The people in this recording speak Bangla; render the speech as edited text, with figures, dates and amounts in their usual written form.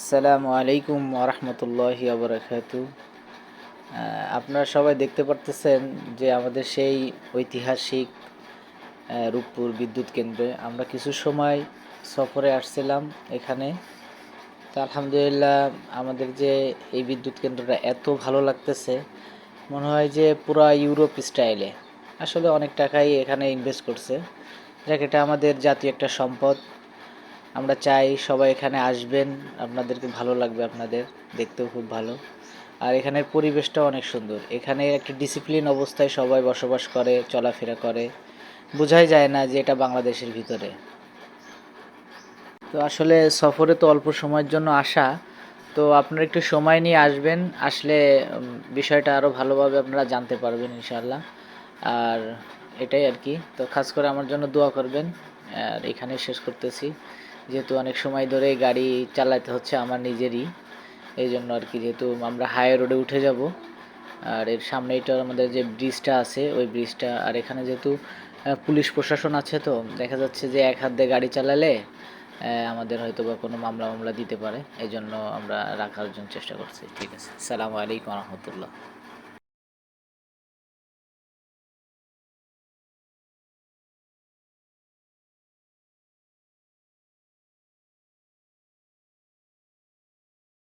আসসালামু আলাইকুম ওরহমতুল্লাহি ওবরাকাতু। আপনারা সবাই দেখতে পারতেছেন যে আমাদের সেই ঐতিহাসিক রূপপুর বিদ্যুৎ কেন্দ্রে আমরা কিছু সময় সফরে আসছিলাম এখানে। তো আলহামদুলিল্লাহ আমাদের যে এই বিদ্যুৎ কেন্দ্রটা এত ভালো লাগতেছে, মনে হয় যে পুরা ইউরোপ স্টাইলে। আসলে অনেক টাকাই এখানে ইনভেস্ট করছে, যাক এটা আমাদের জাতীয় একটা সম্পদ। আমরা চাই সবাই এখানে আসবেন, আপনাদেরকে ভালো লাগবে, আপনাদের দেখতেও খুব ভালো। আর এখানের পরিবেশটা অনেক সুন্দর। এখানে একটা ডিসিপ্লিন অবস্থায় সবাই বসবাস করে, চলাফেরা করে, বোঝাই যায় না যে এটা বাংলাদেশের ভিতরে। তো আসলে সফরে তো অল্প সময়ের জন্য আসা, তো আপনারা একটু সময় নিয়ে আসবেন, আসলে বিষয়টা আরও ভালোভাবে আপনারা জানতে পারবেন ইনশাআল্লাহ। আর এটাই আর কি। তো খাস করে আমার জন্য দোয়া করবেন। আর এখানেই শেষ করতেছি, যেহেতু অনেক সময় ধরে গাড়ি চালাতে হচ্ছে আমার নিজেরই, এই জন্য আর কি। যেহেতু আমরা হাই রোডে উঠে যাব, আর এর সামনেইটা আমাদের যে ব্রিজটা আছে ওই ব্রিজটা, আর এখানে যেহেতু পুলিশ প্রশাসন আছে, তো দেখা যাচ্ছে যে এক হাত দিয়ে গাড়ি চালালে আমাদের হয়তো বা কোনো মামলা দিতে পারে, এই জন্য আমরা রাখার জন্য চেষ্টা করছি। ঠিক আছে, আসসালামু আলাইকুম রহমতুল্লাহ।